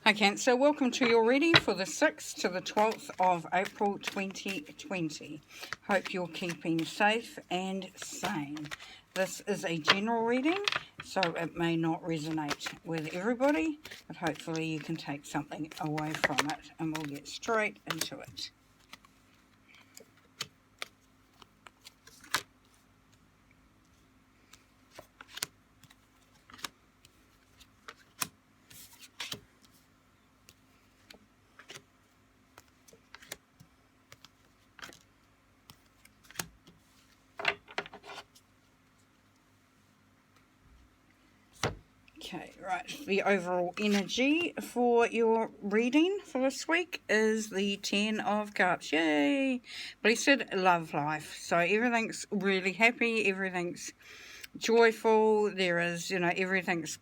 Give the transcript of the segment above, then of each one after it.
Hi Cancer, welcome to your reading for the 6th to the 12th of April 2020. Hope you're keeping safe and sane. This is a general reading, so it may not resonate with everybody, but hopefully you can take something away from it, and we'll get straight into it. Okay, right, the overall energy for your reading for this week is the 10 of Cups. Yay! Blessed love life. So everything's really happy, everything's joyful, there is, everything's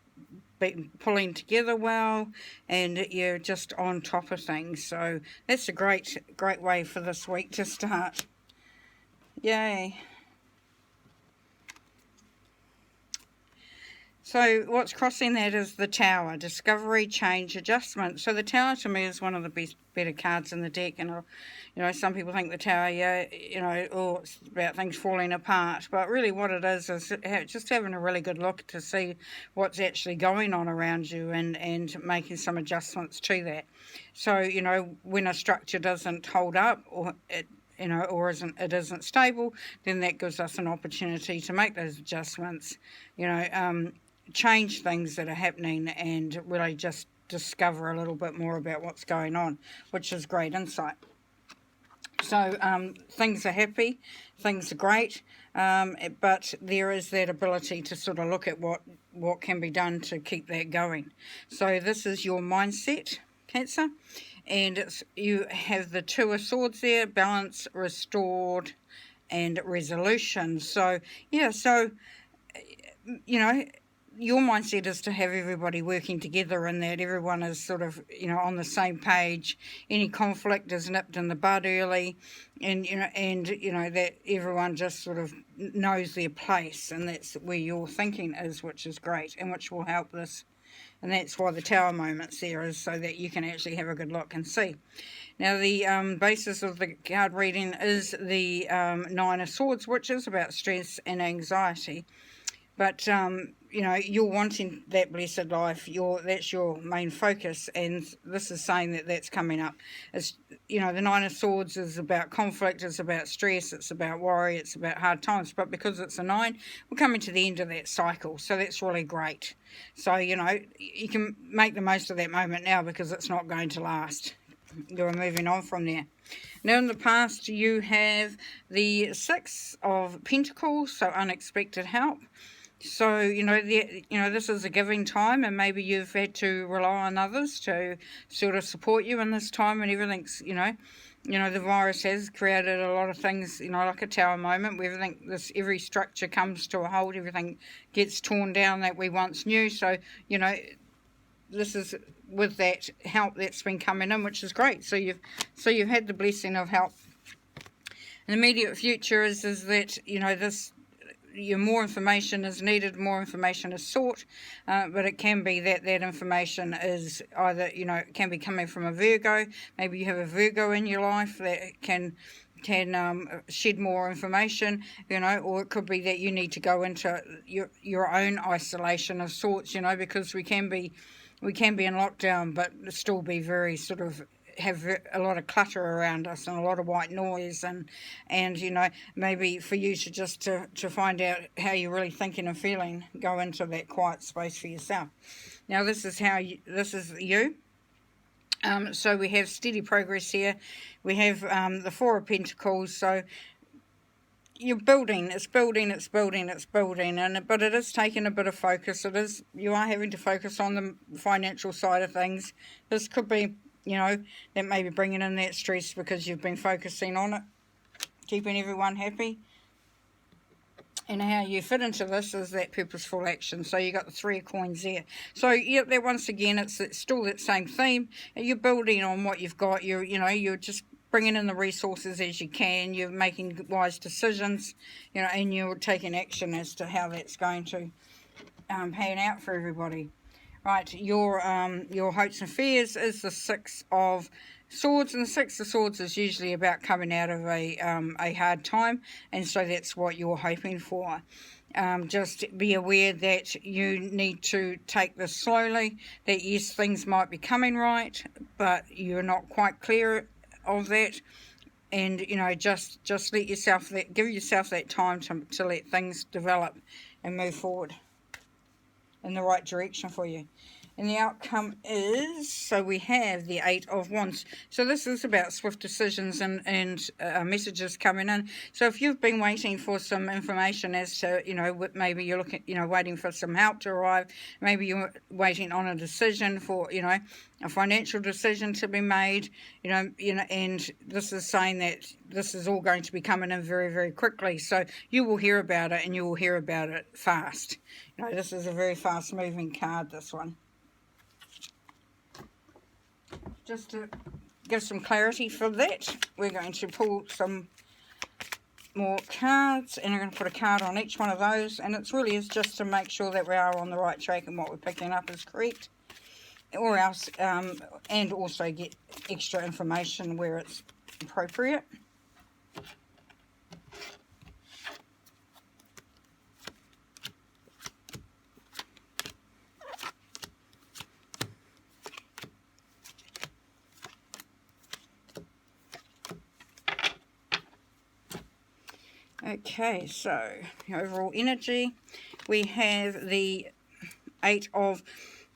pulling together well, and you're just on top of things. So that's a great way for this week to start. Yay! So what's crossing that is the Tower, discovery, change, adjustment. So the Tower to me is one of the better cards in the deck, and some people think the Tower, it's about things falling apart, but really what it is just having a really good look to see what's actually going on around you and making some adjustments to that. So when a structure doesn't hold up or it isn't stable, then that gives us an opportunity to make those adjustments, change things that are happening and really just discover a little bit more about what's going on, which is great insight. So things are happy, things are great, but there is that ability to sort of look at what can be done to keep that going. So this is your mindset, Cancer, and you have the Two of Swords there, balance, restored, and resolution. So yeah, your mindset is to have everybody working together and that everyone is sort of, on the same page. Any conflict is nipped in the bud early, and that everyone just sort of knows their place, and that's where your thinking is, which is great and which will help this. And that's why the Tower moment's there, is so that you can actually have a good look and see. Now, the basis of the card reading is the Nine of Swords, which is about stress and anxiety. But, you're wanting that blessed life. That's your main focus, and this is saying that's coming up. It's, the Nine of Swords is about conflict, it's about stress, it's about worry, it's about hard times. But because it's a 9, we're coming to the end of that cycle, so that's really great. So, you can make the most of that moment now because it's not going to last. You're moving on from there. Now, in the past, you have the 6 of Pentacles, so unexpected help. So, this is a giving time, and maybe you've had to rely on others to sort of support you in this time, and everything's, the virus has created a lot of things, like a Tower moment where every structure comes to a halt, everything gets torn down that we once knew. So, this is with that help that's been coming in, which is great. So you've had the blessing of help. The immediate future is that, more information is needed, more information is sought, but it can be that information is either, it can be coming from a Virgo. Maybe you have a Virgo in your life that can shed more information, or it could be that you need to go into your own isolation of sorts, because we can be in lockdown but still be very sort of have a lot of clutter around us and a lot of white noise, and maybe for you to find out how you're really thinking and feeling, go into that quiet space for yourself. Now this is you. So we have steady progress here. We have the 4 of Pentacles. So you're building, it's building, but it is taking a bit of focus. You are having to focus on the financial side of things. This could be, that may be bringing in that stress because you've been focusing on it, keeping everyone happy. And how you fit into this is that purposeful action. So you got the 3 of Coins there. So yeah, that once again, it's still that same theme. You're building on what you've got. You're just bringing in the resources as you can. You're making wise decisions, and you're taking action as to how that's going to pan out for everybody. Right, your hopes and fears is the Six of Swords, and the Six of Swords is usually about coming out of a hard time, and so that's what you're hoping for. Just be aware that you need to take this slowly, that yes, things might be coming right, but you're not quite clear of that, and you know, just let yourself give yourself that time to let things develop and move forward in the right direction for you. And the outcome is, so we have the Eight of Wands. So this is about swift decisions and messages coming in. So if you've been waiting for some information as to, you know, maybe you're looking, you know, waiting for some help to arrive, maybe you're waiting on a decision for, you know, a financial decision to be made, you know, and this is saying that this is all going to be coming in very, very quickly. So you will hear about it, and you will hear about it fast. You know, this is a very fast-moving card, this one. Just to give some clarity for that, we're going to pull some more cards, and I'm going to put a card on each one of those, and it really is just to make sure that we are on the right track and what we're picking up is correct, or else, and also get extra information where it's appropriate. Okay, so overall energy, we have the Eight of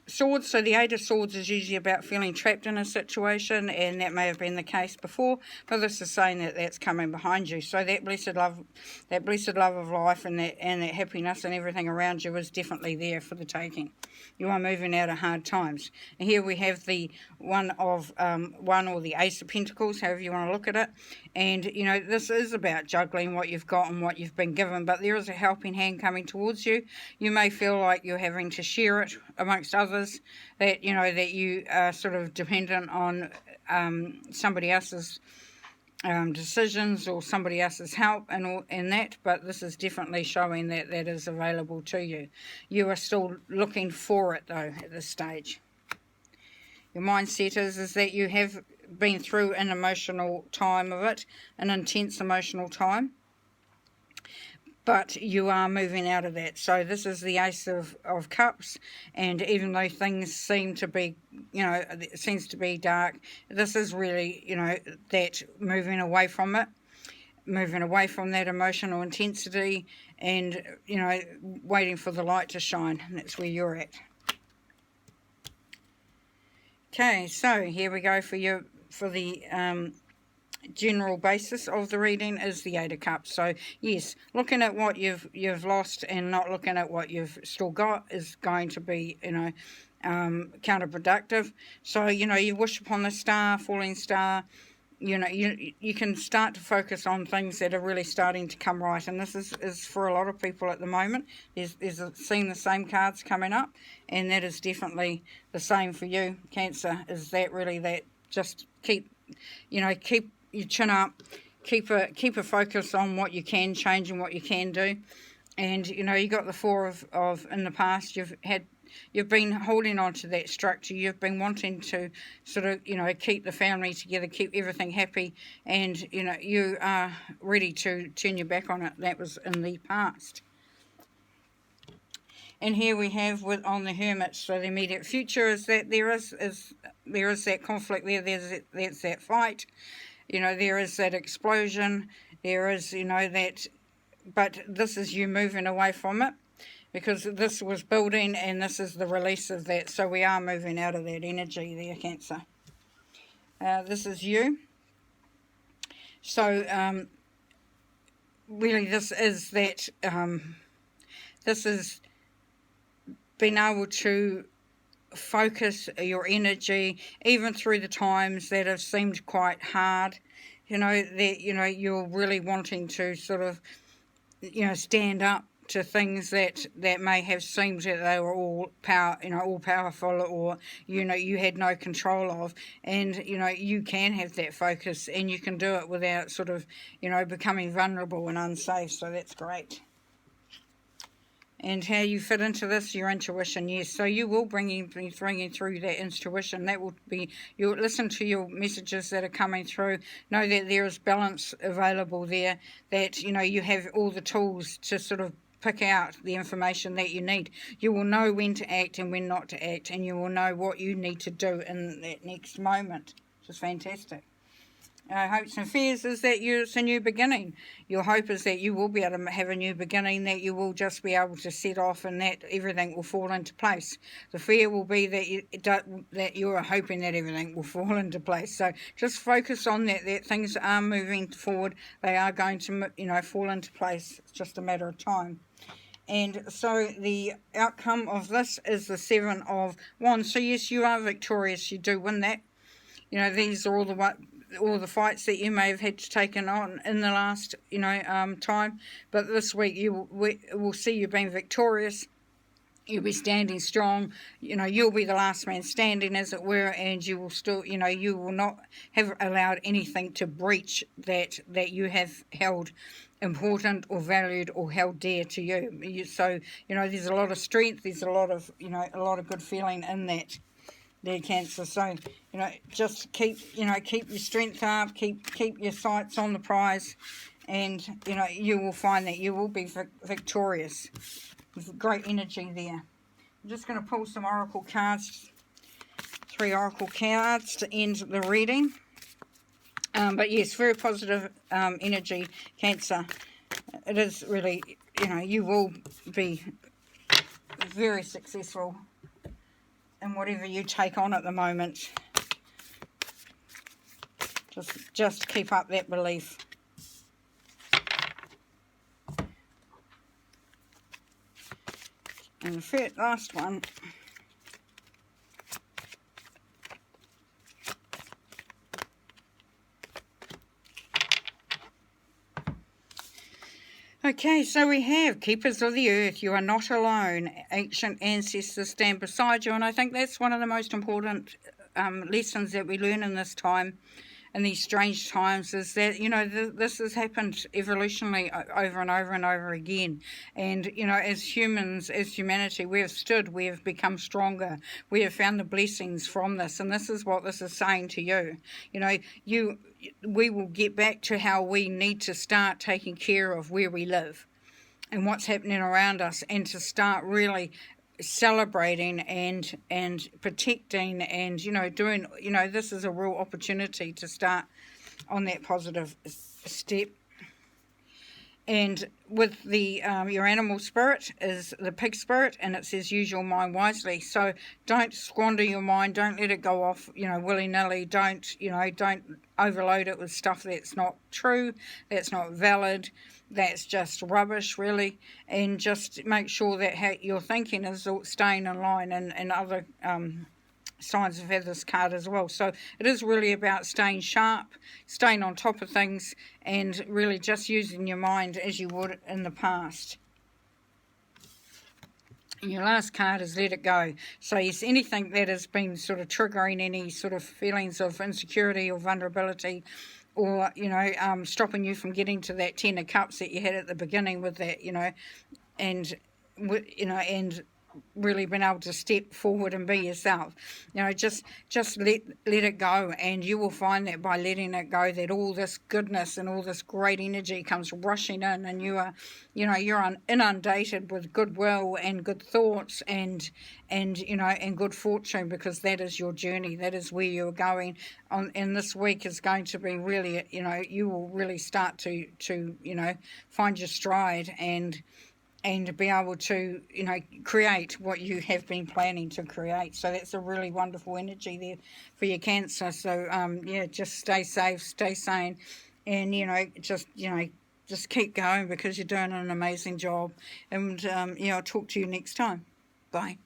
Swords. So the Eight of Swords is usually about feeling trapped in a situation, and that may have been the case before, but this is saying that that's coming behind you. So that blessed love of life, and that happiness and everything around you is definitely there for the taking. You are moving out of hard times. And here we have the one or the Ace of Pentacles, however you want to look at it. And, you know, this is about juggling what you've got and what you've been given, but there is a helping hand coming towards you. You may feel like you're having to share it amongst others, that, you know, that you are sort of dependent on somebody else's decisions or somebody else's help and that, but this is definitely showing that that is available to you. You are still looking for it, though, at this stage. Your mindset is that you have been through an emotional time of it, an intense emotional time, but you are moving out of that. So this is the Ace of Cups, and even though things seem to be, you know, it seems to be dark, this is really, you know, that moving away from it, moving away from that emotional intensity, and, you know, waiting for the light to shine. And that's where you're at. Okay, so here we go for the general basis of the reading is the Eight of Cups. So yes, looking at what you've lost and not looking at what you've still got is going to be, you know, counterproductive. So, you know, you wish upon the star, falling star. You know, you can start to focus on things that are really starting to come right, and this is for a lot of people at the moment. There's seeing the same cards coming up, and that is definitely the same for you, Cancer. Is that really that? Just keep your chin up, keep a focus on what you can change and what you can do, and you know, you got the Four of in the past. You've been holding on to that structure. You've been wanting to sort of, you know, keep the family together, keep everything happy, and, you know, you are ready to turn your back on it. That was in the past. And here we have on the Hermit, so the immediate future is that there is that conflict there. There's that fight. You know, there is that explosion. There is, you know, that, but this is you moving away from it, because this was building, and this is the release of that. So we are moving out of that energy there, Cancer. This is you. So really this is that, this is being able to focus your energy, even through the times that have seemed quite hard. You know, that, you know, you're really wanting to sort of, you know, stand up to things that may have seemed that they were all powerful, or, you know, you had no control of, and, you know, you can have that focus, and you can do it without sort of, you know, becoming vulnerable and unsafe. So that's great. And how you fit into this, your intuition, yes. So you will be bringing through that intuition. That will be, you'll listen to your messages that are coming through. Know that there is balance available there, that, you know, you have all the tools to sort of pick out the information that you need. You will know when to act and when not to act, and you will know what you need to do in that next moment, which is fantastic. Hopes and fears is that it's a new beginning. Your hope is that you will be able to have a new beginning, that you will just be able to set off and that everything will fall into place. The fear will be that you are hoping that everything will fall into place. So just focus on that things are moving forward. They are going to, you know, fall into place. It's just a matter of time. And so the outcome of this is the 7 of Wands. So yes, you are victorious. You do win that. You know, these are all the fights that you may have had to take on in the last, you know, time. But this week we'll see you being victorious. You'll be standing strong. You know, you'll be the last man standing, as it were, and you will still, you know, you will not have allowed anything to breach that you have held important or valued or held dear to you. So, you know, there's a lot of strength. There's a lot of, you know, a lot of good feeling in that. There, Cancer. So, you know, just keep your strength up, keep your sights on the prize, and, you know, you will find that you will be victorious. With great energy there. I'm just going to pull some oracle cards, 3 oracle cards to end the reading. But yes, very positive energy, Cancer. It is really, you know, you will be very successful in whatever you take on at the moment. Just keep up that belief. And the last one. Okay, so we have Keepers of the Earth. You are not alone. Ancient ancestors stand beside you. And I think that's one of the most important lessons that we learn in this time, in these strange times, is that, you know, this has happened evolutionally over and over and over again. And, you know, as humans, as humanity, we have stood, we have become stronger, we have found the blessings from this. And this is what this is saying to you. You know, we will get back to how we need to start taking care of where we live and what's happening around us, and to start really celebrating and protecting and, you know, doing, you know, this is a real opportunity to start on that positive step. And with the your animal spirit is the pig spirit, and it says use your mind wisely. So don't squander your mind. Don't let it go off, you know, willy-nilly. Don't overload it with stuff that's not true, that's not valid, that's just rubbish, really. And just make sure that your thinking is staying in line, and other signs have had this card as well. So it is really about staying sharp, staying on top of things, and really just using your mind as you would in the past. And your last card is let it go. So yes, anything that has been sort of triggering any sort of feelings of insecurity or vulnerability, or, you know, stopping you from getting to that 10 of cups that you had at the beginning with that, you know, and really been able to step forward and be yourself. You know, just let it go, and you will find that by letting it go, that all this goodness and all this great energy comes rushing in, and you are, you know, you're inundated with goodwill and good thoughts and you know, and good fortune, because that is your journey, that is where you're going on. And this week is going to be really, you know, you will really start to you know, find your stride and be able to, you know, create what you have been planning to create. So that's a really wonderful energy there for your Cancer. So yeah, just stay safe, stay sane, and, you know, just keep going, because you're doing an amazing job. And yeah, I'll talk to you next time. Bye.